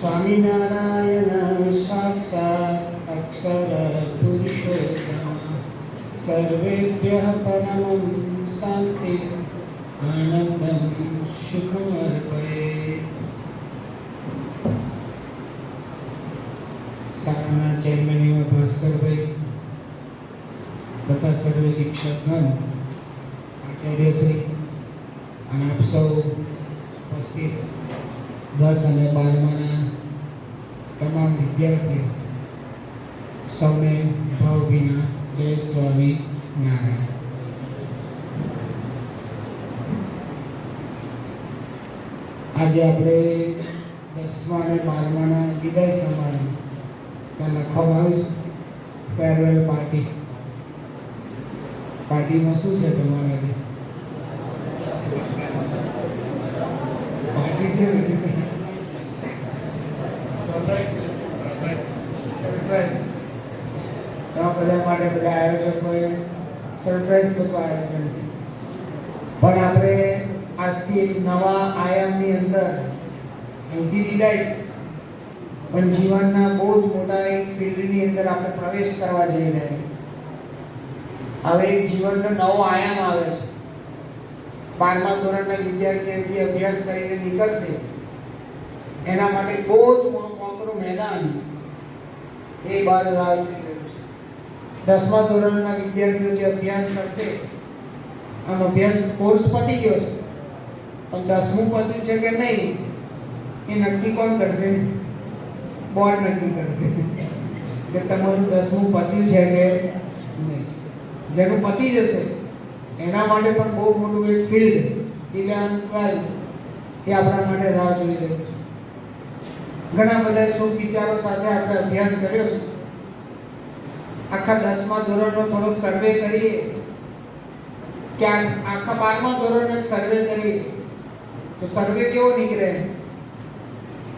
स्वामीनारायण साक्षात् अक्षर पुरुषोत्तम सर्वेभ्यः परमं शांति आनंदं सुखम् अर्पये। શાળાના ચેરમેન એવા ભાસ્કરભાઈ તથા સર્વ શિક્ષકગણ, આચાર્યશ્રી અને આપ સૌ ઉપસ્થિત 10 અને 12માના તમામ વિદ્યાર્થીઓ સૌને ભાવભીના જય સ્વામી નારાયણ. આજે આપણે 10મા અને 12માના વિદાય સમારંભ ત્યાં લખવામાં આવ્યું છે ફેરવેલ પાર્ટી. પાર્ટીમાં શું છે તમારાથી? પાર્ટી છે સરપ્રાઈઝ. તો બધા માટે બધા આયોજકોએ સરપ્રાઈઝ બધું આયોજન છે. પણ આપણે આજથી એક નવા આયામની અંદર અહીંથી વિદાય છે, પણ જીવનના બહુ જ મોટા એક ફિલ્ડની અંદર આપણે પ્રવેશ કરવા જઈ રહ્યા છીએ. હવે એક જીવનનો નવો આયામ આવે છે. 12મા ધોરણના વિદ્યાર્થીઓથી અભ્યાસ કરીને નીકળશે એના માટે બહુ જ મોકળું મેદાન એ બાર રાહ જોઈ રહ્યું છે. 10મા ધોરણના વિદ્યાર્થીઓ જે અભ્યાસ કરશે, આમ અભ્યાસ કોર્સ પતી ગયો છે, પણ 10મું પત્યું છે કે નહીં એ નક્કી કોણ કરશે? બોર્ડ નક્કી કરશે કે તમારું 10મું પત્યું છે કે નહીં. જેનું પતી જશે એના માટે પણ બહુ મોટું એક ફિલ્ડ 11-12 એ આપણા માટે રાહ જોઈ રહ્યું છે. ઘણા બધા શુભ વિચારો સાથે આપણે અભ્યાસ કર્યો છે. આખા 10મા ધોરણનો થોડોક સર્વે કરીએ કે આખા 12મા ધોરણનો સર્વે કરીએ તો સર્વે કેવો નીકળે,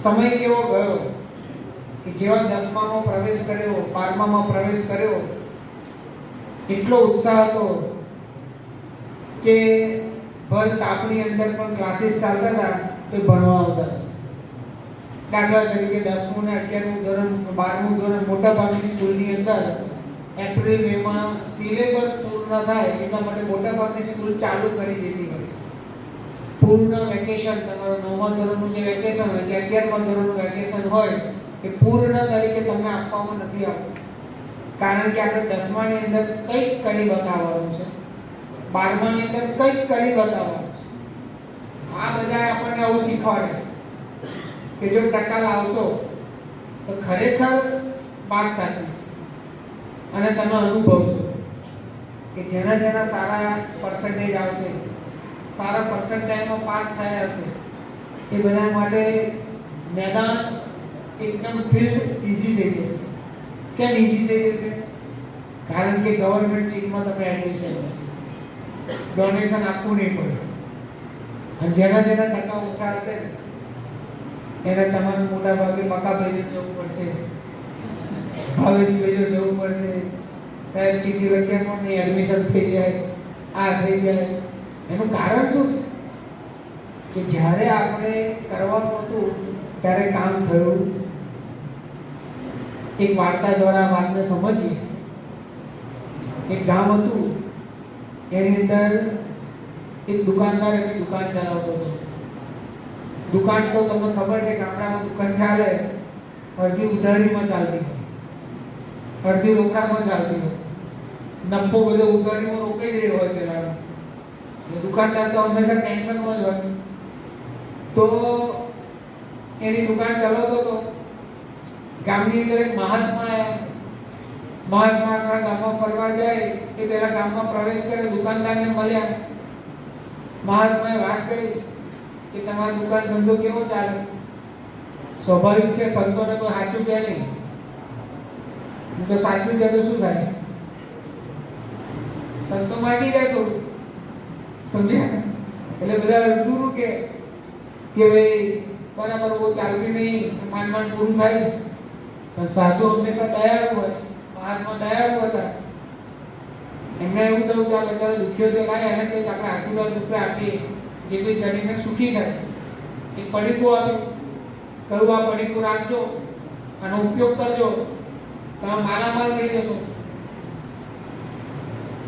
સમય કેવો ગયો કે જેવા 10મામાં પ્રવેશ કર્યો, 12મામાં પ્રવેશ કર્યો, એટલો ઉત્સાહ હતો કે ભર તાપની અંદર પણ ક્લાસીસ ચાલતા હતા તો ભણવા આવતા હતા. દાખલા તરીકે 10મું ને 11મું ધોરણ, 12મું ધોરણ મોટા ભાગની સ્કૂલની અંદર એપ્રિલ મેમાં સિલેબસ પૂર્ણ થાય એટલા માટે મોટા ભાગની સ્કૂલ ચાલુ કરી દીધી હોય. પૂર્ણ વેકેશન, તમારું 9મા ધોરણનું જે વેકેશન હોય કે 11મા ધોરણનું વેકેશન હોય એ પૂર્ણ તરીકે તમને આપવામાં નથી આવતું. કારણ કે આપણે 10માની અંદર કંઈક કરી બતાવવાનું છે, 12માની અંદર કંઈક કરી બતાવવાનું છે. આ બધા આપણને આવું શીખવાડે છે કે જો ટકા લાવશો તો ખરેખર વાત સાચી છે. અને તમે અનુભવશો કે જેના જેના સારા પર્સન્ટેજ આવશે, સારા પર્સન્ટેજમાં પાસ થયા હશે, એ બધા માટે મેદાન એકદમ ફિલ્ડ ઈઝી થઈ જશે. કેમ ઈઝી થઈ જશે? કારણ કે ગવર્મેન્ટ સીટમાં તમે એડમિશન મળશે, ડોનેશન આપવું નહીં પડે. અને જેના જેના ટકા ઓછા હશે એને તમારે મોટા ભાગે મકાભાઈને જવું પડશે, ભાવેશભાઈને જવું પડશે. સાહેબ ચીઠી લખ્યા પણ નહીં, એડમિશન થઈ જાય, આ થઈ જાય. એનું કારણ શું છે કે જ્યારે આપણે કરવાનું હતું ત્યારે કામ થયું. એક વાર્તા દ્વારા વાતને સમજીએ. એક ગામ હતું, એની અંદર એક દુકાનદાર એની દુકાન ચલાવતો હતો. દુકાન તો તમને ખબર છે, ગામડામાં દુકાન ચાલે, અડધી ઉધારીમાં ચાલતી હોય, અડધી રોકડામાં ચાલતી હોય. નફો બધો ઉધારીમાં રોકાઈ રહ્યો હોય પેલા. દુકાનદાર તો હંમેશા ટેન્શનમાં જ હોય. તો એની દુકાન ચલાવતો હતો. ગામની અંદર એક મહાત્મા આવ્યા. મહાત્મા આખા ગામમાં ફરવા જાય એ પહેલા ગામમાં પ્રવેશ કરે, દુકાનદારને મળ્યા. મહાત્માએ વાત કરી કે તમારી દુકાન ધંધો કેવો ચાલે? સ્વાભાવિક છે, સંતોને કોઈ સાચું કહે નહીં. તો સાચું કહે તો શું થાય? સંતો માગી જાય થોડું, સમજ્યા? એટલે બધા દૂર કે ભાઈ બરાબર બહુ ચાલતી નહીં, માંડ પૂરું થાય છે. પણ સાધુ હંમેશા દયાળુ હોય. મહાત્મા દયાળુ હતા. એમને એવું થયું કે આ બચારો દુખ્યો છે, લાય એને કંઈક આપણે આશીર્વાદ રૂપે આપીએ જેથી કરીને સુખી થાય. એક પડીકું આપ્યું. કહ્યું આ પડીકું રાખજો, આનો ઉપયોગ કરજો, તમે માલામાલ થઈ જશો.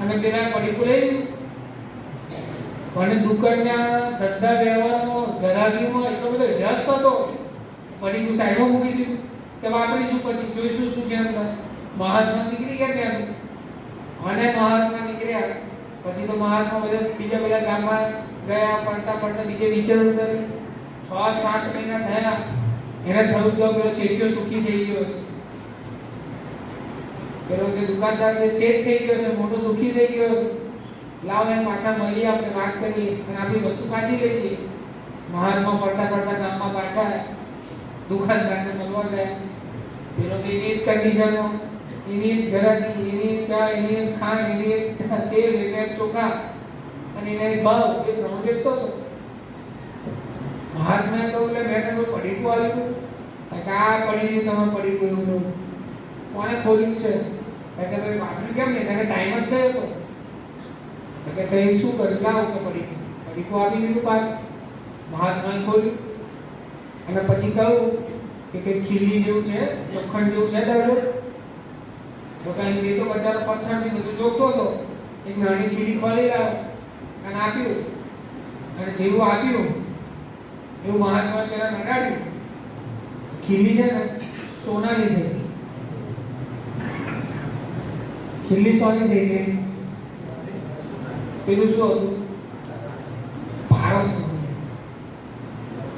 અને પેલા પડીકું લઈ લીધું. પણ દુકાનના ધંધા વ્યવહારમાં ગરાગીમાં એટલો બધો વ્યસ્ત હતો, પડીકું સાઈડમાં મૂકી દીધું કે વાપરીશું, પછી જોઈશું શું છે અંદર. મહાત્મા નીકળી ગયા ત્યાંથી. અને મહાત્મા નીકળ્યા પછી તો મહાત્મા બીજા બધા ગામમાં ગયા, ફરતા ફરતા બીજે વિચરણ કર્યું. 6-7 મહિના થયા. એને થયું કે પેલો શેઠિયો સુખી થઈ ગયો છે, પેલો જે દુકાનદાર છે શેઠ થઈ ગયો છે, મોટો સુખી થઈ ગયો છે. લાવ એમ પાછા મળીએ, આપણે વાત કરીએ અને આપણી વસ્તુ પાછી લઈ જઈએ. મહાત્મા ફરતા ફરતા ગામમાં પાછા દુકાનદારને મળવા ગયા. પેલો તો એની જ કન્ડિશનમાં, એની જ ઘરાકી, એની જ ચા, એની જ ખાંડ, એની જ તેલ, એને જ ચોખા અને એને જ ભાવ એ પ્રમાણે વેચતો હતો. મહાત્માએ કહ્યું એટલે મેં તમને પડીકું આપ્યું, કે આ પડી ગયું, તમે પડીકું એવું કોને ખોલ્યું છે? કે ભાઈ વાપર્યું કેમ નહીં? તમે ટાઈમ જ ગયો હતો. કે તે શું કર્યું? લાવો કે પડીકું આપી દીધું પાછું. મહાત્માએ ખોલ્યું અને પછી કહ્યું કે કંઈક ખીલી જેવું છે, લોખંડ જેવું છે દાદો. તો કઈ એ તો બચારો પથ્થરથી બધું જોગતો હતો. એક નાની ખીલી ખોલી લાવો અને આપ્યું. અને જેવું આપ્યું એવું મહાત્માએ પેલા નડાડ્યું. ખીલી છે ને સોનાની થઈ ગઈ. ખીલી સોની થઈ ગઈ. પેલું શું હતું? પારસ.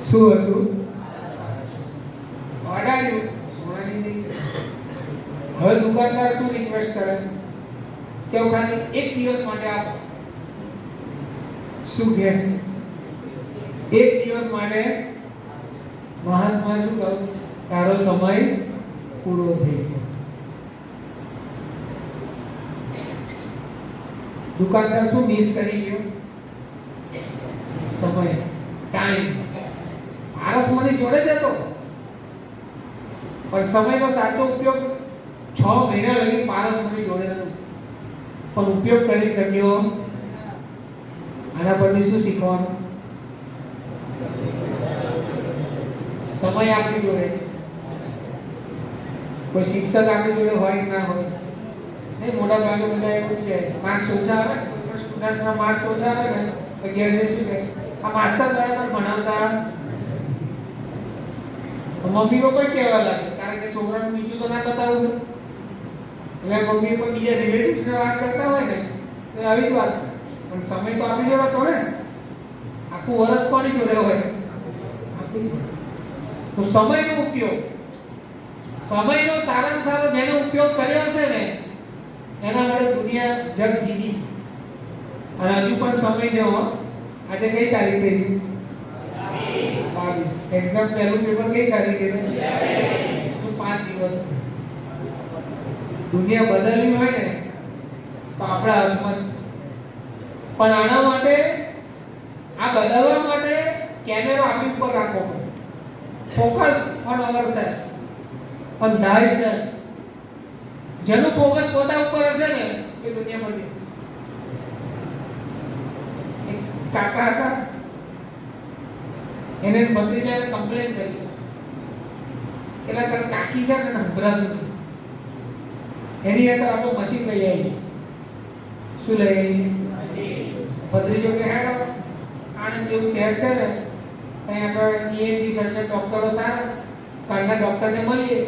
શું હતું? અડાડ્યું, સોનાની થઈ ગઈ. હવે દુકાનદાર શું રિક્વેસ્ટ કરે કે ખાલી એક દિવસ માટે આપો. શું કહે? એક દિવસ માટે. મહાત્મા શું કહ્યું? તારો સમય પૂરો થઈ ગયો. દુકાનદાર શું મિસ કરી ગયો? સમય, ટાઈમ. પારસ મારી જોડે જ હતો, પણ સમયનો સાચો ઉપયોગ 6 મહિના લગી પારસ મારી જોડે હતો, પણ ઉપયોગ કરી શક્યો. આના પરથી શું શીખવાનું? સમય આપણી જોડે છે. કોઈ શિક્ષક આપણી જોડે હોય કે ના હોય? નહીં, મોટા ભાગે બધા એવું જ કહે, માર્ક્સ ઓછા આવે, સ્ટુડન્ટ્સના માર્ક્સ ઓછા આવે ને તો ઘેર જઈને શું કહે, આ માસ્ટર બરાબર ભણાવતા. મમ્મી પપ્પા કહેવા લાગે, કારણ કે છોકરાનું બીજું તો ના બતાવવું. એટલે મમ્મી પપ્પા બીજા રિલેટિવ્સને વાત કરતા હોય ને તો આવી જ વાત. પણ સમય તો આપણી જોડે હતો ને, આખું વર્ષ કોની જોડે હોય? આપણી જોડે. તો સમયનો ઉપયોગ, સમયનો સારામાં સારો જેનો ઉપયોગ કર્યો છે ને એના માટે દુનિયા જગ જીતી. અને હજુ પણ સમય છે. આજે કઈ તારીખ થઈ છે? 22. એક્ઝામ પહેલું પેપર કઈ તારીખે છે? 5 દિવસ. દુનિયા બદલવી હોય ને તો આપણા હાથમાં જ છે. પણ આના માટે, આ બદલવા માટે કેમેરો આપણી ઉપર રાખવો પડશે. Focus on ourselves, on thyself. જેનું ફોકસ પોતા ઉપર હશે ને એ દુનિયા બદલી જશે. એક કાકા હતા, એને ભત્રીજાને કમ્પ્લેન કરી, પેલા તાર કાકી છે ને સંભળાતું નહીં. એની અંદર આપણું મશીન લઈ આવી. શું લઈ આવી? ભત્રીજો કે હેડો આણંદ જેવું શહેર છે ને ત્યાં આપણે ENT સર્જન ડોક્ટરો સારા છે, કાનના ડોક્ટરને મળીએ.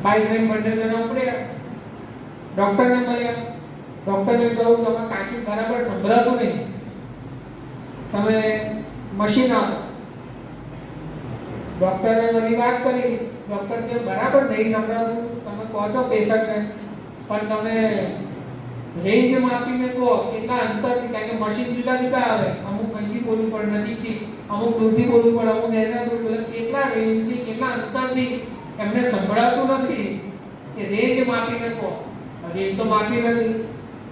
બાઈક લઈને બંને જણા ઉપડ્યા, ડોક્ટરને મળ્યા. ડોક્ટરને કહ્યું તમે કાકી બરાબર સંભળાતું નહીં, તમે મશીન આપો. ડોક્ટરે બધી વાત કરી. ડોક્ટર કે બરાબર નહીં સંભળાતું, તમે કહો છો પેશન્ટને, પણ તમે રેન્જ માપીને કહો કેટલા અંતરથી, કારણ કે મશીન જુદા જુદા આવે. અમુક અહીંથી બોલવું પડે નજીકથી, અમુક દૂરથી બોલવું પડે, અમુક એના દૂર બોલે. કેટલા રેન્જથી, કેટલા અંતરથી એમને સંભળાતું નથી એ રેન્જ માપીને કહો. રેન્જ તો માપી નથી.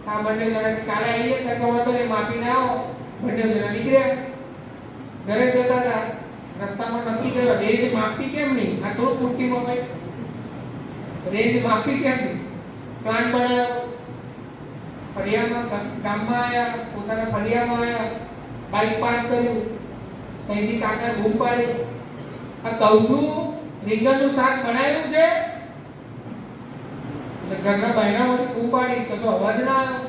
આ બંને જણા કાલે આવીએ ત્યાં કહો તો એ માપીને આવો. બંને જણા નીકળ્યા, ઘરે જતા હતા. રસ્તામાં નક્કી કર્યો રેન્જ માપી કેમ નહીં? આ થોડું પૂરતી મપાય, રેન્જ માપી કેમ નહીં? પ્લાન બનાવ્યો. ફરિયામાં ગામમાં આવ્યા, પોતાના ફરિયામાં આવ્યા, બાઇક પાર્ક કર્યું. ત્યાંથી કાકા બૂમ પાડી આ કહું છું રીંગણનું શાક બનાવ્યું છે, એટલે ઘરના બહેનામાંથી બૂમ પાડી, કશો અવાજ ના આવ્યો.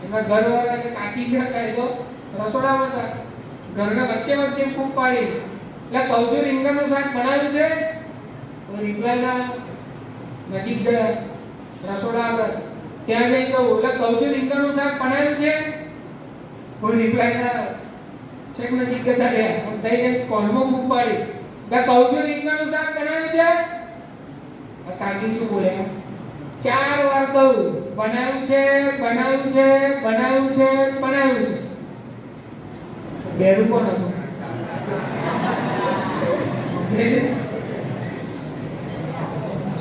એમના ઘરવાળા કે કાકી છે કાંઈ તો રસોડામાં હતા, ઘરના વચ્ચે વચ્ચે બૂમ પાડી, એટલે કહું છું રીંગણનું શાક બનાવ્યું છે, કોઈ રિપ્લાય ના. નજીક ગયા રસોડા આગળ, ત્યાં જઈ કહું એટલે કહું છું રીંગણનું શાક બનાવ્યું છે, કોઈ રિપ્લાય ના. છેક નજીક જતા રહ્યા, થઈ જઈને કોલમાં બૂમ પાડી, એટલે કહું છું રીંગણનું શાક બનાવ્યું છે. કાકી શું બોલ્યા? 4 વાર કહું બનાવ્યું છે, બનાવ્યું છે, બનાવ્યું છે, બનાવ્યું છે. બેરું કોણ હતું?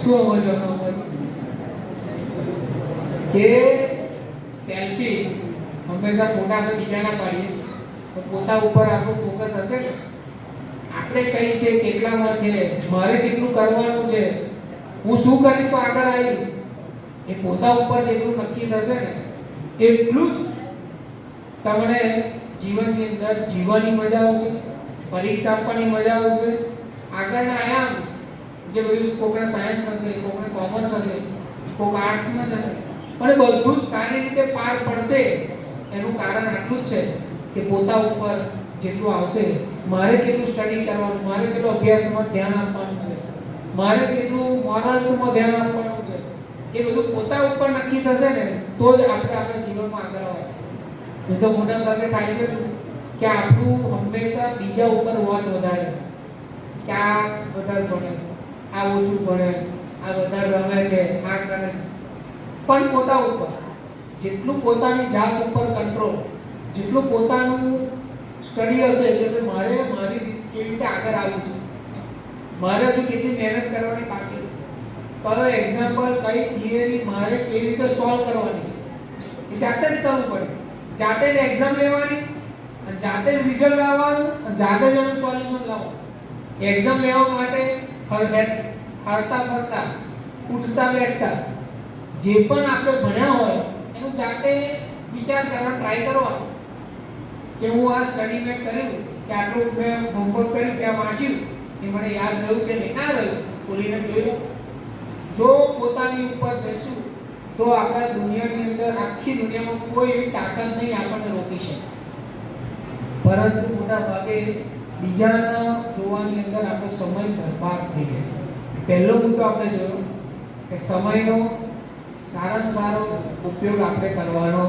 શું સમજવાનું કે સેલ્ફી હંમેશા ફોટા આપણે બીજાના પાડીએ તો પોતા ઉપર આખું ફોકસ હશે ને. આપણે કઈ છે, કેટલામાં છે, મારે કેટલું કરવાનું છે, હું શું કરીશ તો આગળ આવીશ, એ પોતા ઉપર જેટલું નક્કી થશે ને એટલું જ તમને જીવનની અંદર જીવવાની મજા આવશે, પરીક્ષા આપવાની મજા આવશે, આગળના આયામ જે બધું કોકને સાયન્સ હશે, કોકને કોમર્સ હશે, કોક આર્ટ્સમાં જશે, પણ બધું જ સારી રીતે પાર પડશે. એનું કારણ આટલું જ છે કે પોતા ઉપર જેટલું આવશે, મારે કેટલું સ્ટડી કરવાનું, મારે કેટલું અભ્યાસમાં ધ્યાન આપવાનું છે, મારે કેટલું મોરલ્સમાં ધ્યાન આપવાનું છે, એ બધું પોતા ઉપર નક્કી થશે ને તો જ આપણે આપણા જીવનમાં આગળ આવશે. નહીં તો મોટા ભાગે થાય છે કે આપણું હંમેશા બીજા ઉપર વોચ વધારે, કે આ વધારે ભણે છે, આ ઓછું ભણે, આ વધારે રમે છે, આ કરે છે. પણ પોતા ઉપર જેટલું પોતાની જાત ઉપર કંટ્રોલ, જેટલું પોતાનું સ્ટડી હશે કે મારે મારી કેવી રીતે આગળ આવવું છે, મારે હજુ કેટલી મહેનત કરવાની બાકી છે, કયો એક્ઝામ્પલ, કઈ થિયરી મારે કેવી રીતે સોલ્વ કરવાની છે, એ જાતે જ કરવું પડે. જાતે જ એક્ઝામ લેવાની, અને જાતે જ રિઝલ્ટ લાવવાનું, અને જાતે જ એનું સોલ્યુશન લાવવાનું. એક્ઝામ લેવા માટે હરતા ફરતા, ઉઠતા બેઠતા જે પણ આપણે ભણ્યા હોય એનું જાતે વિચાર કરવા ટ્રાય કરવાનો કે હું આ સ્ટડી મેં કર્યું, કે આટલું મેં હોમવર્ક કર્યું, કે આ વાંચ્યું, એ મને યાદ રહ્યું કે નહીં ના રહ્યું, ખોલીને જોઈ લો. જો પોતાની ઉપર જઈશું તો આપણા દુનિયાની અંદર, આખી દુનિયામાં કોઈ એવી તાકાત નહીં આપણને રોકી શકે. પરંતુ મોટા ભાગે બીજાના જોવાની અંદર આપણો સમય બરબાદ થઈ જાય છે. પહેલો મુદ્દો આપણે જોયો કે સમયનો સારામાં સારો ઉપયોગ આપણે કરવાનો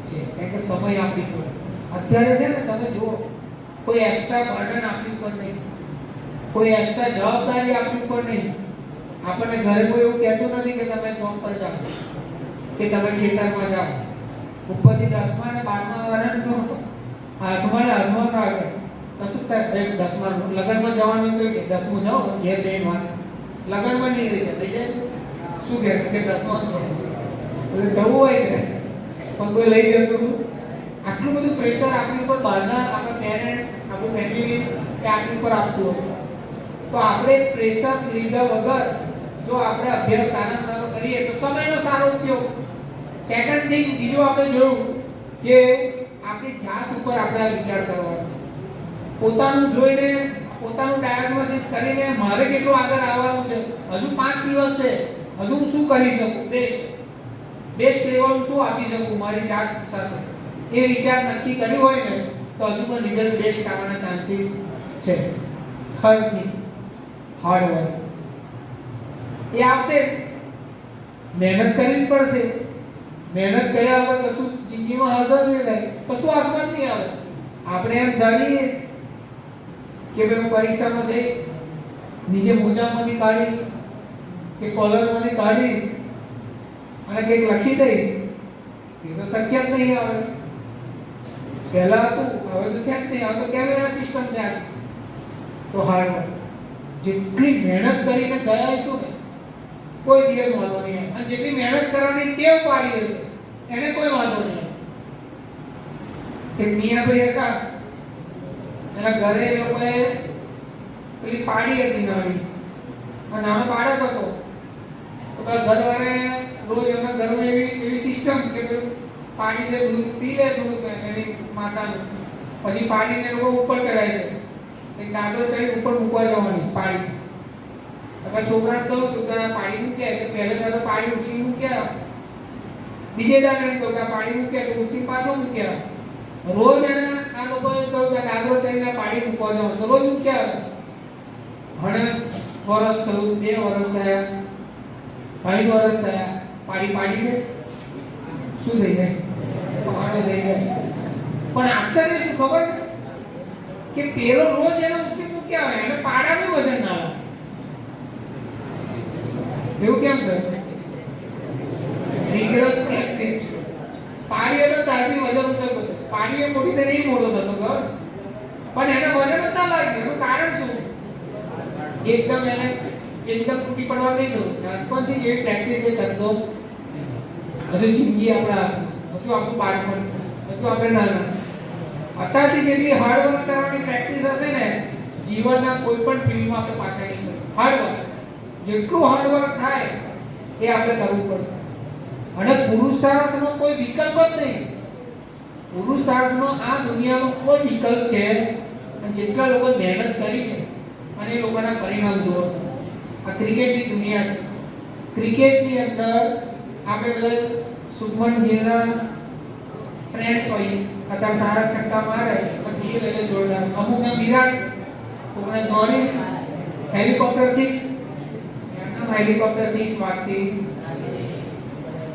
છે, કારણ કે સમય આપણી જોડે અત્યારે છે ને. તમે જુઓ, કોઈ એક્સ્ટ્રા બર્ડન આપણી ઉપર નહીં, કોઈ એક્સ્ટ્રા જવાબદારી આપણી ઉપર નહીં. આપણને ઘરે કોઈ એવું કહેતું નથી કે તમે જોબ પર જાઓ, કે તમે ખેતરમાં જાઓ. ઉપરથી 10મા અને 12મા વાળાને તો હાથમાં ના આવે, કશું થાય. 10મા લગ્નમાં જવાનું તો કે 10મું જાઓ, ઘેર બેન વાત લગ્નમાં નહીં રહી જાય. શું કહે કે 10મા એટલે જવું હોય છે પણ કોઈ લઈ જતું. આટલું બધું પ્રેશર આપણી ઉપર બહારના આપણા પેરેન્ટ્સ, આપણું ફેમિલી કે આપણી ઉપર આપતું હોય, તો આપણે પ્રેશર લીધા વગર જો આપણે અભ્યાસ સારામાં સારો કરીએ તો સમયનો સારો ઉપયોગ. સેકન્ડ થિંગ બીજું આપણે જોયું કે આપણી જાત ઉપર આપણે વિચાર કરવાનો, પોતાનું જોઈને, પોતાનું ડાયગ્નોસિસ કરીને મારે કેટલું આગળ આવવાનું છે, હજુ 5 દિવસ છે, હજુ હું શું કરી શકું, બેસ્ટ લેવલ શું આપી શકું મારી જાત સાથે, એ વિચાર નક્કી કર્યું હોય ને તો હજુ પણ રિઝલ્ટ બેસ્ટ આવવાના ચાન્સીસ છે. Third thing, hard work. એ આવશે, મહેનત કરવી પડશે. મહેનત કર્યા વગર કશું જિંદગીમાં હાંસલ નહીં થાય, કશું હાથમાં જ નહીં આવે. આપણે એમ ધારીએ કે ભાઈ હું પરીક્ષામાં જઈશ, નીચે મોજામાંથી કાઢીશ કે કોલરમાંથી કાઢીશ અને કંઈક લખી દઈશ, એ તો શક્ય જ નહીં આવે. પહેલા હતું, હવે તો છે જ નહીં. હવે તો કેમેરા સિસ્ટમ છે. તો હાર્ડ વર્ક, જેટલી મહેનત કરીને ગયા હશું ને કોઈ દિવસ વાંધો નહીં આવે, અને જેટલી મહેનત કરવાની ટેવ પાડી હશે એને કોઈ વાંધો નહીં આવે. એક મિયાભાઈ હતા, એના ઘરે એ લોકોએ પેલી પાડી હતી નાની, અને નાનો બાળક હતો. તો ઘરવાળે રોજ એમના ઘરમાં એવી સિસ્ટમ કે પાણી જે દૂધ પી લે દૂધ એની માતાનું, પછી પાણીને લોકો ઉપર ચડાવી દે. એક દાદરો ચડી ઉપર મૂકવા જવાની પાડી. હવે છોકરાને કહું તું તારા પાડી મૂક્યા તો પહેલે દાદો પાડી ઉઠી મૂક્યા, બીજે દાદો તો પાડી મૂક્યા તો ઉઠી પાછો મૂક્યા. રોજ એને આ લોકોએ કહ્યું કે દાદરો ચડીને પાડી મૂકવા જવાનું તો રોજ મૂક્યા. ઘણે વર્ષ થયું, 2 વર્ષ થયા, 3 વર્ષ થયા, પાડી પાડીને શું થઈ જાય? પાડો થઈ જાય. પણ આશ્ચર્ય શું ખબર છે કે પેલો રોજ એને ઉઠી મૂક્યા હોય એને પાડાનું વજન ના લાગે. એવું કેમ છે? Rigorous practice. પાડીએ તો તારથી વજન ઉચકતો, પાડીએ મોટી તો નહીં મોટો થતો ખબર, પણ એને વજન જ ના લાગે. એનું કારણ શું? એકદમ તૂટી પડવા નહીં દો. નાનપણથી જેવી પ્રેક્ટિસ એ કરતો હજુ જિંદગી આપણા હાથમાં, હજુ આપણું બાળપણ છે, હજુ આપણે નાના છે. અત્યારથી જેટલી હાર્ડવર્ક કરવાની પ્રેક્ટિસ હશે ને જીવનના કોઈ પણ ફિલ્ડમાં આપણે પાછા નહીં પડીશું. હાર્ડવર્ક જેટલું હાર્ડવર્ક થાય એ આપણે કરવું પડશે. અને પુરુષાર્થનો કોઈ વિકલ્પ જ નહીં. પુરુષાર્થનો આ દુનિયામાં કોઈ વિકલ્પ છે અને જેટલા લોકો મહેનત કરી છે અને એ લોકોના પરિણામ જુઓ. આ ક્રિકેટની દુનિયા છે. ક્રિકેટની અંદર આપણે બધા શુભમન ગિલના ફ્રેન્ડ્સ હોય, અત્યારે સારા છક્કા મારે તો ગિલ એટલે જોરદાર, અમુકને વિરાટ, કોઈને ધોની, હેલિકોપ્ટર 6 એમના હેલિકોપ્ટર 6 વાગતી.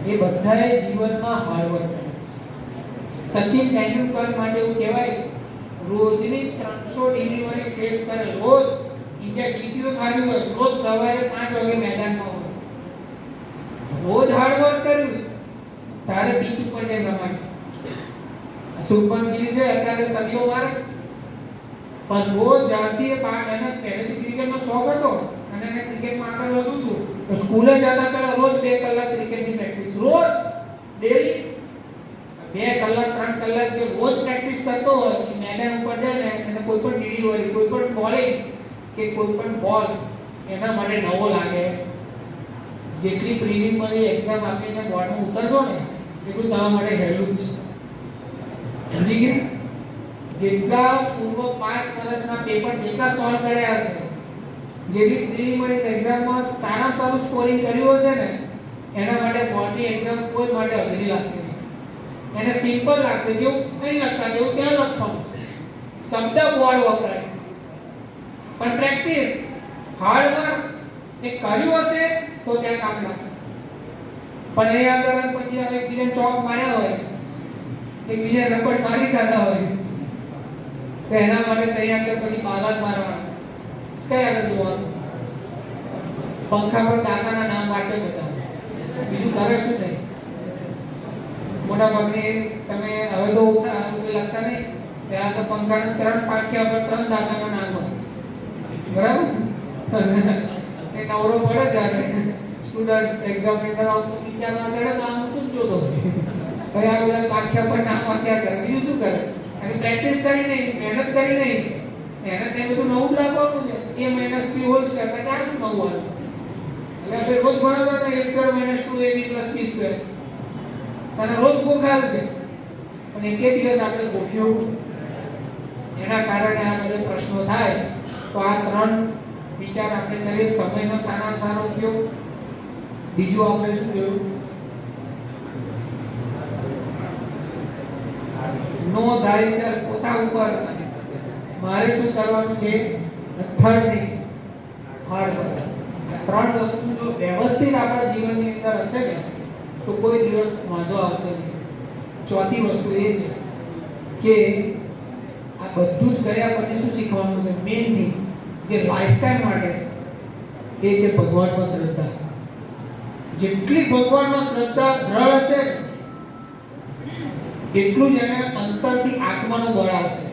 એ બધાએ જીવનમાં હાર્ડવર્ક કર્યું. સચિન તેંડુલકર માટે એવું કહેવાય છે રોજની 300 ડિલિવરી ફેસ કરે. રોજ ઇન્ડિયા જીત્યું ખાલી હોય, રોજ સવારે 5 વાગે મેદાનમાં હોય, રોજ હાર્ડવર્ક કર્યું છે તારે પીચ ઉપર જઈને રમાય છે. શુભમન ગિલ છે અત્યારે સદીઓ મારે, પણ રોજ જાણતી એ બાર એને પહેલેથી ક્રિકેટનો શોખ હતો અને એને ક્રિકેટમાં આગળ વધવું હતું તો સ્કૂલે જતા પહેલા રોજ 2 કલાક ક્રિકેટની પ્રેક્ટિસ, રોજ ડેલી 2 કલાક 3 કલાક જે રોજ પ્રેક્ટિસ કરતો હોય મેદાન ઉપર જાય ને એને કોઈ પણ ડિલિવરી, કોઈ પણ બોલિંગ કે કોઈ પણ બોલ એના માટે નવો લાગે. જેટલી પ્રિલિમિનરી એક્ઝામ આપીને બોર્ડમાં ઉતરશો ને એટલું તમારા માટે હેલું જ છે. સમજી ગયા? જેટલા પૂર્વ 5 વર્ષના પેપર જેટલા સોલ્વ કર્યા હશે, જેટલી પ્રિલિમિનરી એક્ઝામમાં સારામાં સારું સ્કોરિંગ કર્યું હશે ને એના માટે બોર્ડની એક્ઝામ કોઈ માટે અઘરી લાગશે નહીં. એને સિમ્પલ લાગશે. જેવું અહીં લખતા જેવું ત્યાં લખવાનું, શબ્દ બોર્ડ વપરાય પણ પ્રેક્ટિસ હાર્ડવર્ક એ કર્યું હશે તો ત્યાં કામ લાગશે. પણ એ આગળ પછી હવે એકબીજાને ચોક માર્યા હોય, એકબીજા રબડ મારી ખાતા હોય તો એના માટે તૈયાર પછી બાલાદ મારવાના. કઈ આગળ જોવાનું? પંખા પર દાદાના નામ વાંચે બધા, બીજું કરે શું થાય? મોટા ભાગની તમે હવે તો ઓછા કોઈ લખતા નહીં. પહેલા તો પંખાના 3 પાંખિયા પર 3 દાદાના નામ હોય, બરાબર? એ નવરો પડે જ્યારે સ્ટુડન્ટ્સ એક્ઝામ ની અંદર વિચારવા ચડે તો આમ ઊંચું જોતો હોય આ બધા પાંખિયા પર નામ વાંચ્યા કરે. બીજું શું કરે? અને પ્રેક્ટિસ કરી નહીં, મહેનત કરી નહીં, એને તે બધું નવું જ લાગવાનું છે. a - b હોલ સ્ક્વેર તો ક્યાં શું નવું આવ્યું? એટલે આપણે રોજ ભણતા હતા a² - 2ab + b². તને રોજ ગોખાલ છે પણ એકે દિવસ આપણે ગોખ્યું. એના કારણે આ બધા પ્રશ્નો થાય. તો આ 3 વિચાર આપણે કરીએ. સમયનો સારામાં સારો ઉપયોગ. બીજું આપણે શું જોયું? નો thyself, પોતા ઉપર મારે શું કરવાનું છે. Third thing hard work. આ 3 વસ્તુ જો વ્યવસ્થિત આપણા જીવનની અંદર હશે ને તો કોઈ દિવસ વાંધો આવશે નહીં. ચોથી વસ્તુ એ છે કે આ બધું જ કર્યા પછી શું શીખવાનું છે? મેઇન થિંગ જે લાઈફ ટાઈમ માટે છે એ છે ભગવાનમાં શ્રદ્ધા. જેટલી ભગવાનમાં શ્રદ્ધા દ્રઢ હશે એટલું જ એને અંતરથી આત્માનું બળ આવશે.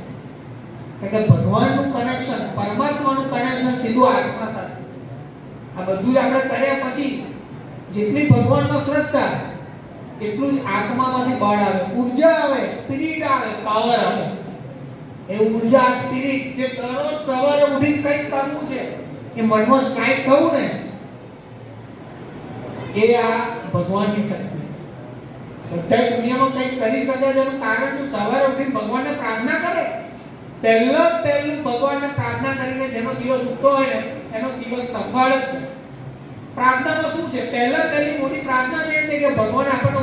એટલે ભગવાનનું કનેક્શન, પરમાત્માનું કનેક્શન સીધું આત્મા સાથે. આ બધું જ આપણે કર્યા પછી જેટલી ભગવાનમાં શ્રદ્ધા એટલું જ આત્મામાંથી બળ આવે, ઉર્જા આવે, સ્પિરિટ આવે, પાવર આવે. એ ઉર્જા, સ્પિરિટ જે દરરોજ સવારે ઉઠીને કંઈક કરવું છે એ મનમાં સ્ટ્રાઇક થવું ને એ આ ભગવાનની શક્તિ છે. બધા દુનિયામાં કંઈક કરી શકે છે એનું કારણ શું? સવારે ઉઠીને ભગવાનને પ્રાર્થના કરે છે. પહેલું ભગવાનને પ્રાર્થના કરીને જેનો દિવસ ઉગતો હોય ને એનો દિવસ સફળ જ છે. પ્રાર્થનામાં શું છે? પહેલી મોટી પ્રાર્થના જે છે કે ભગવાન આપણને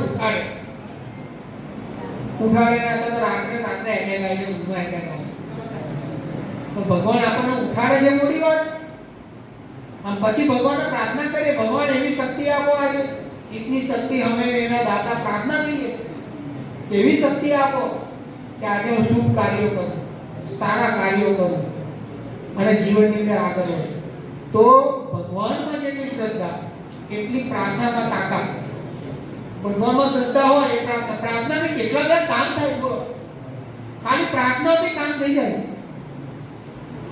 ઉઠાડે ના તો રાત્રે એટેક આવી જાય, ઊંઘમાં એટેક આવે. તો ભગવાન આપણને ઉઠાડે છે મોટી વાત. આમ પછી ભગવાનને પ્રાર્થના કરીએ, ભગવાન એવી શક્તિ આપો, આજે ઇતની શક્તિ અમે એના દાતા પ્રાર્થના કરીએ એવી શક્તિ આપો કે આજે હું શુભ કાર્યો કરું, સારા કાર્યો કરું અને જીવનની અંદર આગળ વધું. તો ભગવાનમાં જેટલી શ્રદ્ધા એટલી પ્રાર્થનામાં તાકાત. ભગવાનમાં શ્રદ્ધા હોય એ પ્રાર્થનાથી કેટલા બધા કામ થાય બોલો. ખાલી પ્રાર્થનાથી કામ થઈ જાય.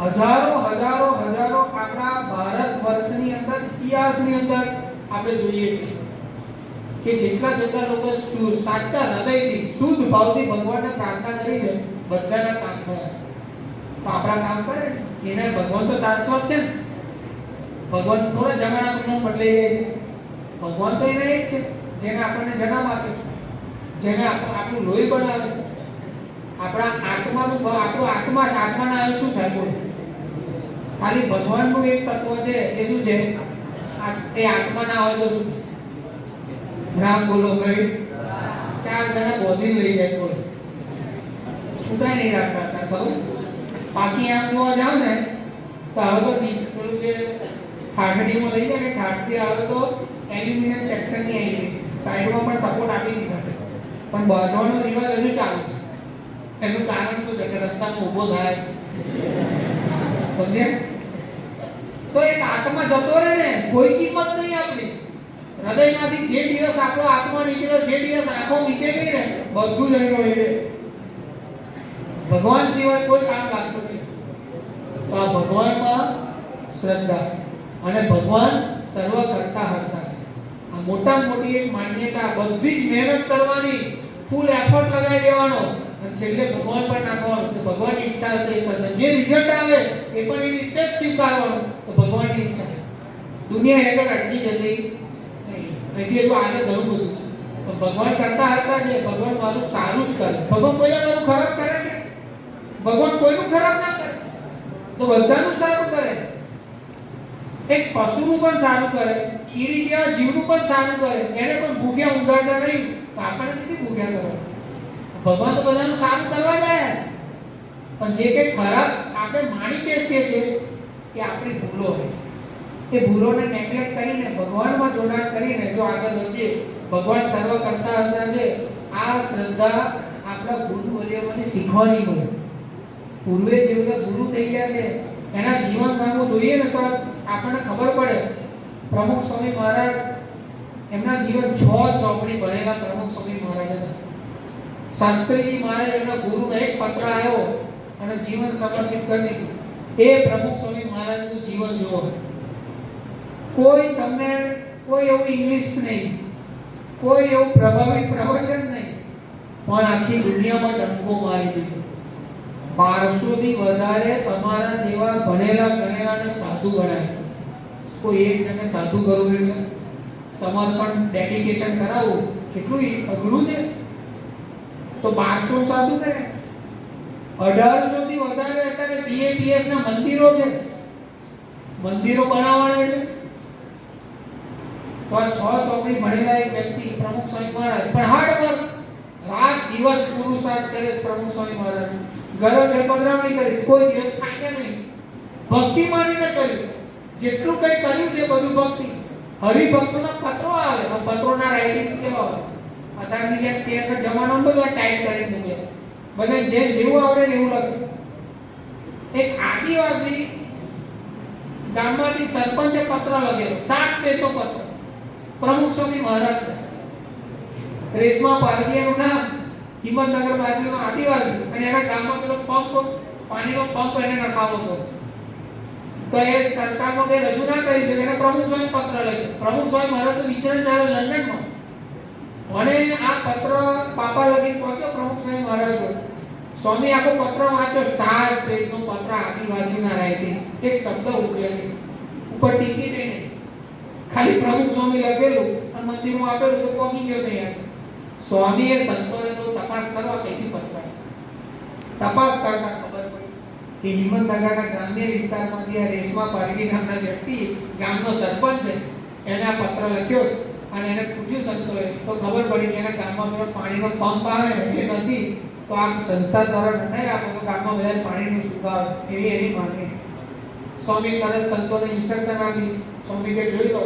હજારો આપણા ભારત વર્ષની અંદર, ઇતિહાસની અંદર આપણે જોઈએ છીએ કે જેટલા લોકો સાચા હૃદયથી શુદ્ધ ભાવથી ભગવાનને પ્રાર્થના કરી છે, બધાના કામ થયા છે. તો આપણા કામ કરે એને ભગવાન તો શાશ્વત છે ને. ભગવાન થોડા જમાના પ્રમાણે બદલાઈ જાય છે. ભગવાન તો એને એક છે જેને આપણને જન્મ આપ્યો, જેને આપણું લોહી બનાવે છે. આપણું આત્માના આવે શું થાય બોલો? ખાલી ભગવાનનું એક તત્વ છે એ શું છે? એ આત્મા ના હોય તો શું? રામ બોલો ભાઈ, 4 જણા બોધી લઈ જાય બોલો, છૂટાય નહીં રાખતા ખબર. બાકી આમ જોવા જાવ ને તો હવે તો પેલું જે ઠાઠડીમાં લઈ જાય ને, ઠાઠડી આવે તો એલ્યુમિનિયમ સેક્શનની આવી ગઈ, સાઈડમાં પણ સપોર્ટ આપી દીધા છે, પણ બાંધવાનો રિવાજ હજુ ચાલુ છે. એનું કારણ શું છે કે રસ્તામાં ઊભો થાય, સમજ્યા? તો એક આત્મા જતો રહે ને, કોઈ કિંમત નહીં આપણી. હૃદયમાંથી જે દિવસ આપણો આત્મા નીકળ્યો, જે દિવસ આંખો નીચે ગઈ ને, બધું જ એનો એ ભગવાન સિવાય કોઈ કામ લાગતું નહીં. તો આ ભગવાનમાં શ્રદ્ધા અને ભગવાન સર્વ કરતા હરતા છે. આ મોટી એક માન્યતા. બધી જ મહેનત કરવાની, ફૂલ એફર્ટ લગાવી દેવાનો અને છેલ્લે ભગવાન પર નાખવાનું કે ભગવાનની ઈચ્છા હશે એ થશે. જે રિઝલ્ટ આવે એ પણ એ રીતે જ સ્વીકારવાનું તો ભગવાનની ઈચ્છા. દુનિયા એક અટકી જતી નહીં. અહીંથી એટલું આગળ ઘણું બધું છે. પણ ભગવાન કરતા હરતા છે. ભગવાન મારું સારું જ કરે. ભગવાન કોઈના મારું ખરાબ કરે છે? ભગવાન કોઈનું ખરાબ ના કરે, તો બધાનું સારું કરે. એક પશુનું પણ સારું કરે, કીડી જેવા જીવનું પણ સારું કરે. એને પણ ભૂખ્યા ઊંઘાડતા નહીં તો આપણને નથી ભૂખ્યા કરવા. ભગવાન તો બધાનું સારું કરવા જાય છે. પણ જે કંઈ ખરાબ આપણે માની બેસીએ છીએ એ આપણી ભૂલો હોય. એ ભૂલોને નેગ્લેક્ટ કરીને ભગવાનમાં જોડાણ કરીને જો આગળ વધીએ, ભગવાન સર્વ કરતા હતા છે. આ શ્રદ્ધા આપણા ગુરુવર્યોમાંથી શીખવાની મળે. પૂર્વે જે બધા ગુરુ થઈ ગયા છે એના જીવન સામું જોઈએ ને તો આપણને ખબર પડે. પ્રમુખ સ્વામી મહારાજ, એમના જીવન 6 ચોપડી ભણેલા પ્રમુખ સ્વામી મહારાજ હતા. શાસ્ત્રીજી મહારાજ એમના ગુરુનો એક પત્ર આવ્યો અને જીવન સમર્પિત કરી દીધું. એ પ્રમુખ સ્વામી મહારાજનું જીવન જુઓ. કોઈ તમને કોઈ એવું ઇંગ્લિશ નહીં, કોઈ એવું પ્રભાવી પ્રવચન નહીં, પણ આખી દુનિયામાં ડંકો મારી દીધો. 1200 થી વધારે તમારા જેવા ભણેલા ગણેલાને સાધુ બનાવે. કોઈ એક જણે સાધુ કરવું એટલે સમર્પણ, ડેડિકેશન કરાવવું કેટલું અઘરું છે. તો 1200 સાધુ કરે. 1800 થી વધારે અત્યારે BAPS ના મંદિરો છે. મંદિરો બનાવવાના એટલે તો આ 6 ચોપડી ભણેલા એક વ્યક્તિ પ્રમુખ સ્વામી મહારાજ પણ હાર્ડ વર્ક, રાત દિવસ પુરુષાર્થ કરે પ્રમુખ સ્વામી મહારાજ. ઘરે પધરામણી કરી, કોઈ દિવસ થાકે નહીં. ભક્તિ માનીને કર્યું. જેટલું કંઈ કર્યું છે બધું ભક્તિ. હરિભક્તોના પત્રો આવે, પત્રોના રાઇટિંગ્સ કેવા હોય. અત્યારની જેમ તે જમાનો બધું ટાઈપ કરીને મૂકે. બધા જેવું આવડે ને એવું લખે. એક આદિવાસી ગામમાંથી સરપંચે પત્ર લખેલો, 7 પેજનો પત્ર પ્રમુખ સ્વામી મહારાજ. રેશમા પારધિયાનું નામ, હિંમતનગર બાજુનો આદિવાસી, અને એના ગામમાં પેલો પંપ, પાણીનો પંપ એને નખાવો હતો. તો એ સરકારમાં કઈ રજૂ ના કરી શકે, એને પ્રમુખ સ્વામી પત્ર લખ્યો. પ્રમુખ સ્વામી મહારાજ તો વિચરણ ચાલે લંડનમાં, અને આ પત્ર પાપા લગી પહોંચ્યો પ્રમુખ સ્વામી મહારાજ. સ્વામી આખો પત્ર વાંચ્યો, 7 પેજનો પત્ર, આદિવાસીના રાઇટિંગ, એક શબ્દ ઉકળે નહીં, ઉપર ટિકિટ નહીં, ખાલી પ્રમુખ સ્વામી લખેલું અને મંદિરમાં આપેલું તો પહોંચી ગયો નહીં. સ્વામીએ સંતોને તો તપાસ કરવા કઈથી પત્ર તપાસ કરતા ખબર પડી કે હિંમતનગરના ગ્રામ્ય વિસ્તારમાંથી આ રેશમા પારગી નામના વ્યક્તિ, ગામનો સરપંચ છે, એને આ પત્ર લખ્યો છે અને એને પૂછ્યું સંતોએ, તો ખબર પડી કે એના ગામમાં પેલો પાણીનો પંપ આવે એ નથી, તો આ સંસ્થા દ્વારા નખાય આપો તો ગામમાં બધા પાણીનું સુખ આવે, એવી એની માંગણી. સ્વામી તરત સંતોને ઇન્સ્ટ્રક્શન આપી. સ્વામી કે જોઈ લો,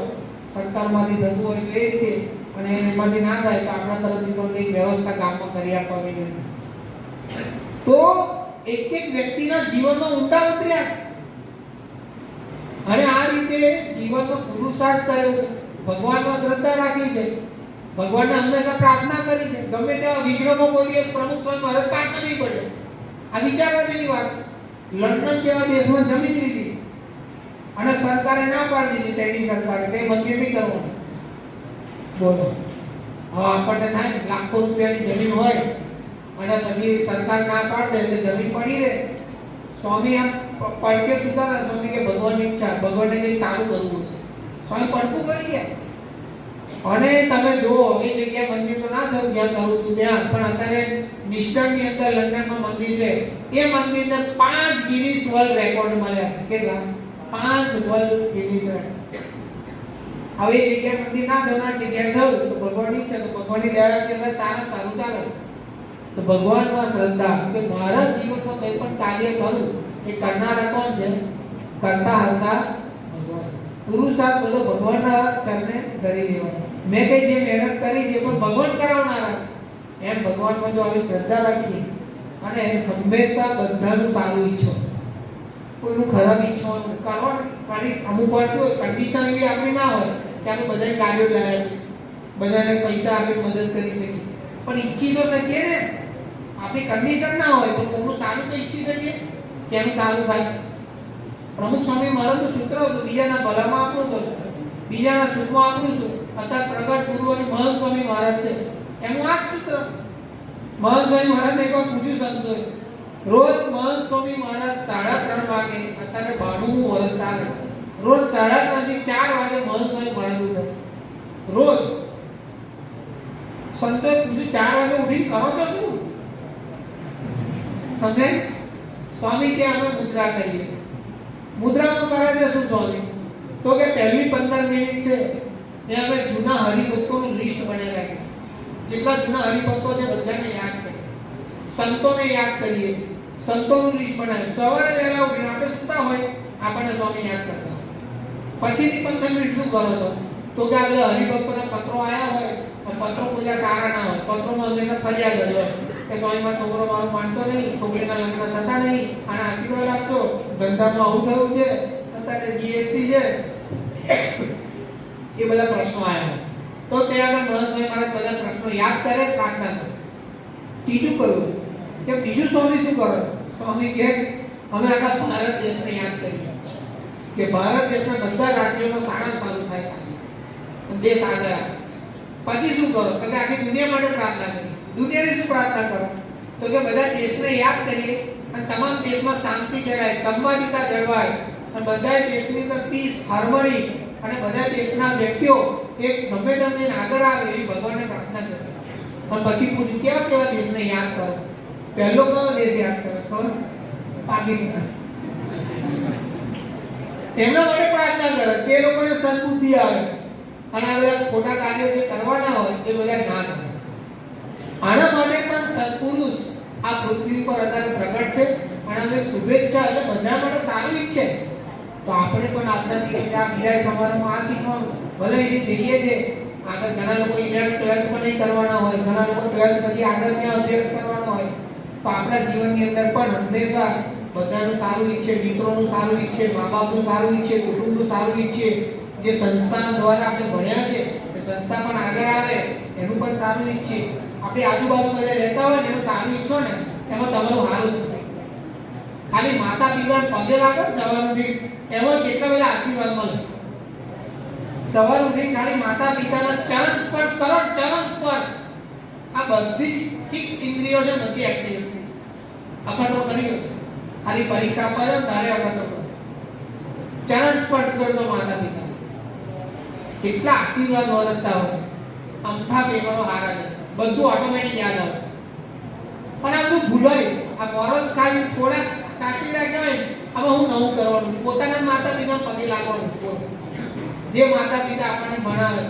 સરકારમાંથી જતું હોય તો એ રીતે, અને એમાંથી ના થાય તો આપણા તરફથી પણ કંઈક વ્યવસ્થા ગામમાં કરી આપવાની નથી. તો એક એક વ્યક્તિના જીવનમાં ઊંડા ઉતર્યા અને આ રીતે જીવનનો પુરુષાર્થ કર્યો છે, ભગવાનમાં શ્રદ્ધા રાખી છે, ભગવાનને હંમેશા પ્રાર્થના કરી છે. ગમે તેવા વિઘ્નોમાં કોઈ દિવસ પ્રમુખ સ્વામી મહારાજ પાછા નહીં પડ્યો. આ વિચારવા જેવી વાત છે. લંડન જેવા દેશમાં જમીન લીધી અને સરકારે ના પાડી દીધી, તેની સરકારે તે મંદિર નહીં કરવાનું. બોલો, હવે આપણને થાય લાખો રૂપિયાની જમીન હોય અને પછી સરકાર ના પાડ દે એટલે જમીન પડી રહે. સ્વામી આમ પડકે સુતા હતા. સ્વામી કે ભગવાનની ઈચ્છા, ભગવાનને કંઈક સારું કરવું છે. સ્વામી પડકું કરી ગયા. અને તમે જુઓ, એ જગ્યા મંદિર તો ના થયું જ્યાં કહું હતું ત્યાં, પણ અત્યારે નિસ્ટર્નની અંદર લંડનમાં મંદિર છે. એ મંદિરને 5 ગિનિસ વર્લ્ડ રેકોર્ડ મળ્યા છે. કેટલા? 5 વર્લ્ડ ગિનિસ રેકોર્ડ. હવે એ જગ્યા મંદિર ના થયું, ના જગ્યા થયું તો ભગવાનની ઈચ્છા, તો ભગવાનની દયાથી અંદર સારું ચાલે છે. તો ભગવાનમાં શ્રદ્ધા કે મારા જીવનમાં કંઈ પણ કાર્ય કરું એ કરનારા કોણ છે? કરતા હરતા ભગવાન. પુરુષાર્થ બધો ભગવાનના ચરણે ધરી દેવાનો. મેં કઈ જે મહેનત કરી છે પણ ભગવાન કરાવનારા છે, એમ ભગવાનમાં જો આવી શ્રદ્ધા રાખીએ અને હંમેશા બધાનું સારું ઈચ્છો, કોઈનું ખરાબ ઈચ્છવાનું કરવાનું. ખાલી અમુક વાર શું કન્ડિશન એવી આપણી ના હોય કે આપણે બધાને કાર્યો લાવે, બધાને પૈસા આપી મદદ કરી શકીએ, પણ ઈચ્છી તો શકીએ ને. આપણી કન્ડિશન ના હોય પણ કોઈનું સારું તો ઈચ્છી શકીએ કે એનું સારું થાય. પ્રમુખ સ્વામી મહારાજનું સૂત્ર હતું, બીજાના ભલામાં આપણું હતું, બીજાના સુખમાં આપણું શું. અત્યારે પ્રગટ ગુરુ અને મહંત સ્વામી મહારાજ છે, એનું આ જ સૂત્ર. મહંત સ્વામી મહારાજને એકવાર પૂછ્યું સંતોએ, રોજ મહંત સ્વામી મહારાજ 3:30 વાગે, અત્યારે 92મું વર્ષ ચાલે, રોજ 3:30 થી 4 વાગે મહંત સ્વામી મહારાજ ઉઠે છે રોજ. સંતોએ પૂછ્યું 4 વાગે ઉઠી કરો તો શું? સમજે? સ્વામી કે અમે મુદ્રા કરીએ છીએ. મુદ્રામાં કરે છે શું સ્વામી? તો કે પહેલી 15 મિનિટ છે એ અમે જૂના હરિભક્તોનું લિસ્ટ બનાવી રાખ્યું. જેટલા જૂના હરિભક્તો છે બધાને યાદ કરીએ, સંતોને યાદ કરીએ છીએ, સંતોનું લિસ્ટ બનાવ્યું. સવારે વહેલા ઉઠીને આપણે સુતા હોય આપણને સ્વામી યાદ કરતા હોય. પછીની 15 મિનિટ શું કરો તો કે આ બધા હરિભક્તોના પત્રો આવ્યા હોય, પત્રો બધા સારા ના હોય, પત્રોમાં હંમેશા ફરિયાદ જ હોય કે સ્વામીમાં છોકરો મારો માનતો નહીં, છોકરીના લગ્ન થતા નહીં, અને આશીર્વાદ આપજો, ધંધામાં આવું થયું છે, અત્યારે જીએસટી છે, એ બધા પ્રશ્નો આવ્યા. તો ત્યાં આગળ મહંત સ્વામી મહારાજ બધા પ્રશ્નો યાદ કરે, પ્રાર્થના કરે. ત્રીજું કહ્યું કે બીજું સ્વામી શું કરે? સ્વામી કે અમે આખા ભારત દેશને યાદ કરીએ કે ભારત દેશના બધા રાજ્યોમાં સારામાં સારું થાય, દેશ આગળ આવે. પછી શું કરો? તો કે આખી દુનિયા માટે પ્રાર્થના કરીએ. દુનિયાની શું પ્રાર્થના કરો? તો કે બધા દેશને યાદ કરીએ અને તમામ દેશમાં શાંતિ જળવાય, સંવાદિતા જળવાય, અને બધા દેશની અંદર પીસ, હાર્મની, અને બધા દેશના વ્યક્તિઓ એક ગમે તેમને આગળ આવે એવી ભગવાનને પ્રાર્થના કરીએ. અને પછી પૂછ્યું કેવા કેવા દેશને યાદ કરો? પહેલો કયો દેશ યાદ કરો? ખબર? પાકિસ્તાન. એમના માટે પ્રાર્થના કરે તે લોકોને સદબુદ્ધિ આવે અને આ બધા ખોટા કાર્યો જે કરવાના હોય એ બધા ના થાય. આના માટે પણ સત્પુરુષ આ પૃથ્વી પર અત્યારે પ્રગટ છે અને અમે શુભેચ્છા એટલે બધા માટે સારું ઈચ્છે. તો આપણે પણ આજનાથી આ વિદાય સમારોહમાં આ શીખવાનું. ભલે એ જઈએ છે આગળ, ઘણા લોકો 11th 12th પણ નહીં કરવાના હોય, ઘણા લોકો 12th પછી આગળ ત્યાં અભ્યાસ કરવાનો હોય, તો આપણા જીવનની અંદર પણ હંમેશા બધાનું સારું ઈચ્છે, મિત્રોનું સારું ઈચ્છે, મા બાપનું સારું ઈચ્છે, કુટુંબનું સારું ઈચ્છે. જે સંસ્થા દ્વારા આપણે ભણ્યા છે એ સંસ્થા પણ આગળ આવે એનું પણ સારું ઈચ્છે. આપણી આજુબાજુ બધા રહેતા હોય ને એનું સારું ઈચ્છો ને, એમાં તમારું સારું થાય. ખાલી માતા પિતા પગે લાગો સવાર ઉઠી, એમાં કેટલા બધા આશીર્વાદ મળે. સવાર ઉઠી ખાલી માતા પિતાના ચરણ સ્પર્શ કરો, ચરણ સ્પર્શ. આ બધી 6 ઇન્દ્રિયો છે, બધી એક્ટિવિટી અખતો કરી. ખાલી પરીક્ષા આપવા જાવ તારે અખતો કરો, ચરણ સ્પર્શ કરજો માતા પિતા. કેટલા આશીર્વાદ વરસતા હોય. અમથા પેપરો હારા જશે, બધું ઓટોમેટિક યાદ આવશે. પણ આ બધું ભૂલાય છે. આ મોરલ્સ ખાલી થોડા સાચી રાખ્યા હોય હવે હું નવું કરવાનું, પોતાના માતા પિતા પગે લાગવાનું. જે માતા પિતા આપણને ભણાવે,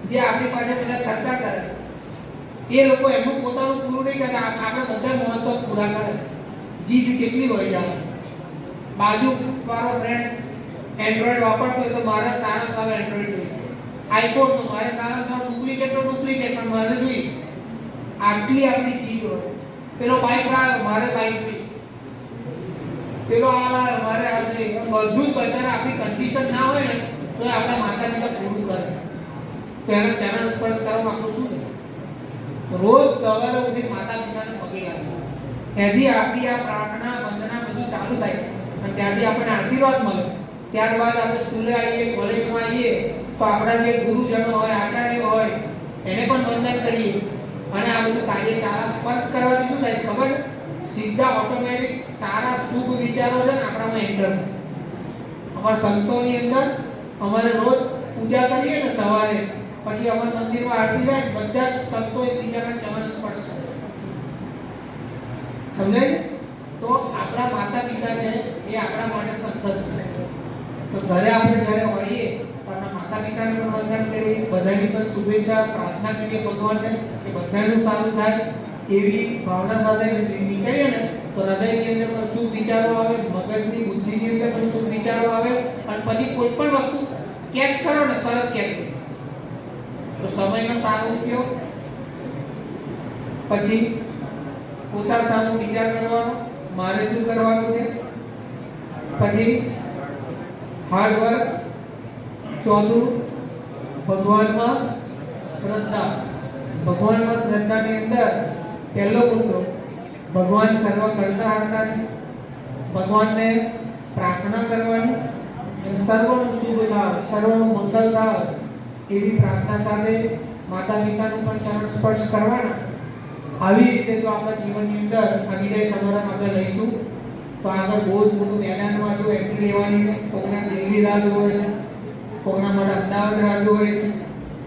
જે આપણી પાસે બધા ખર્ચા કરે, એ લોકો એમનું પોતાનું પૂરું નહીં કરતા, આપણે બધા મહોત્સવ પૂરા કરે. જીદ કેટલી હોય જાય. બાજુ મારો ફ્રેન્ડ એન્ડ્રોઈડ વાપરતો હોય તો મારે સારા સારા એન્ડ્રોઈડ જોઈએ, આઈફોન તો મારે સારા સારા ડુપ્લિકેટ પણ મારે જોઈએ. આટલી જીદ હોય. પેલો બાઇક લાવ્યો મારે બાઇક જોઈએ, પેલો આ લાવ્યો મારે આ જોઈએ. બધું જ બચારા આપણી કન્ડિશન ના હોય ને તો આપણા માતા પિતા પૂરું કરે. તો એના ચરણ સ્પર્શ કરવામાં આપણું શું છે? રોજ સવારે ઉઠી માતા પિતાને પગે લાગવું. ત્યાંથી આપણી આ પ્રાર્થના વંદના બધું ચાલુ થાય અને ત્યાંથી આપણને આશીર્વાદ મળે. ત્યારબાદ આપણે સ્કૂલે આવીએ, કોલેજમાં આવીએ તો આપણા જે ગુરુજનો હોય, આચાર્ય હોય એને પણ વંદન કરીએ. અને આ બધું કાર્ય ચારા સ્પર્શ કરવાથી શું થાય છે ખબર છે? સીધા ઓટોમેટિક સારા શુભ વિચારો છે ને આપણામાં એન્ટર થાય. અમારા સંતોની અંદર અમારે રોજ પૂજા કરીએ ને સવારે, પછી અમારા મંદિરમાં આરતી થાય, બધા જ સંતો એકબીજાના ચરણ સ્પર્શ કરે. સમજાય છે? તો આપણા માતા પિતા છે એ આપણા માટે સંત જ છે. તો ઘરે આપણે જ્યારે હોઈએ તો આપણા માતા પિતાને પણ વંદન કરીએ, બધાની પણ શુભેચ્છા પ્રાર્થના કરીએ ભગવાનને કે બધાનું સારું થાય એવી ભાવના સાથે નીકળીએ ને તો હૃદયની અંદર પણ શુભ વિચારો આવે, મગજની બુદ્ધિની અંદર પણ શુભ વિચારો આવે. અને પછી કોઈ પણ વસ્તુ કેચ કરો ને તરત કેચ થઈ. તો સમયનો સારો ઉપયોગ, પછી પોતા સામે વિચાર કરવાનો, મારે શું કરવાનું છે, પછી હાર્ડ વર્ક, ચોથું ભગવાનમાં શ્રદ્ધા. ભગવાનમાં શ્રદ્ધાની અંદર પહેલો મુદ્દો ભગવાન સર્વ કરતા હરતા છે. ભગવાનને પ્રાર્થના કરવાની અને સર્વનું શુભ થાય, સર્વનું મંગળ થાય એવી પ્રાર્થના સાથે માતા પિતાનું પણ ચરણ સ્પર્શ કરવાના. આવી રીતે જો આપણા જીવનની અંદર આ વિદાય સમારંભ આપણે લઈશું તો આગળ બહુ જ મોટું મેદાનમાં જો એન્ટ્રી લેવાની છે. કોકના દિલ્હી રાહ જોવે છે, કોકના માટે અમદાવાદ રાહ જોવે છે,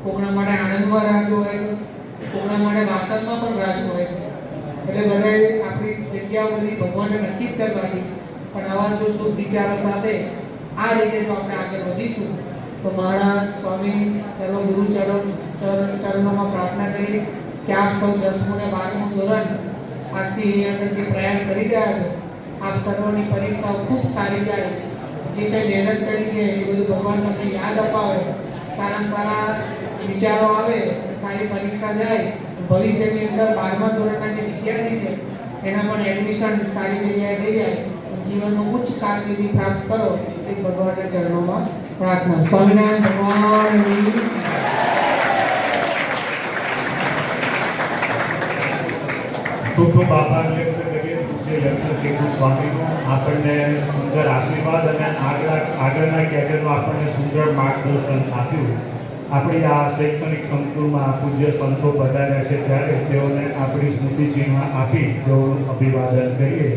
કોકના માટે આણંદમાં રાહ જોવે છે, કોકના માટે વાસદમાં પણ રાહ જોવે છે. એટલે બધાએ આપણી જગ્યાઓ બધી ભગવાનને નક્કી જ કરવાની છે. પણ આવા જો શુભ વિચારો સાથે આ રીતે જો આપણે આગળ વધીશું તો મહારાજ સ્વામી સર્વ ગુરુ ચરણોમાં પ્રાર્થના કરી કે આપ સૌ 10મું અને 12મું ધોરણ આજથી અહીંયા આગળ જે પ્રયાણ કરી રહ્યા છો, આપ સર્વની પરીક્ષાઓ ખૂબ સારી જાય. જે કંઈ મહેનત કરી છે એ બધું ભગવાન તમને યાદ અપાવે, સારામાં સારા વિચારો આવે, સારી પરીક્ષા જાય. ભવિષ્યની અંદર 12મા ધોરણના જે વિદ્યાર્થી છે એના પણ એડમિશન સારી જગ્યાએ થઈ જાય, જીવનમાં ઉચ્ચ કારકિર્દી પ્રાપ્ત કરો એ ભગવાનના ચરણોમાં પ્રાર્થના. સ્વામિનારાયણ ભગવાનની ખૂબ ખૂબ આભાર વ્યક્ત કરીએ પૂજ્ય યજ્ઞશેખર સ્વામીનો આપણને સુંદર આશીર્વાદ અને આગળના કેરિયરનું આપણને સુંદર માર્ગદર્શન આપ્યું. આપણી આ શૈક્ષણિક સંકુલમાં પૂજ્ય સંતો પધાર્યા છે ત્યારે તેઓને આપણી સ્મૃતિ ચિહ્ન આપી તેઓનું અભિવાદન કરીએ.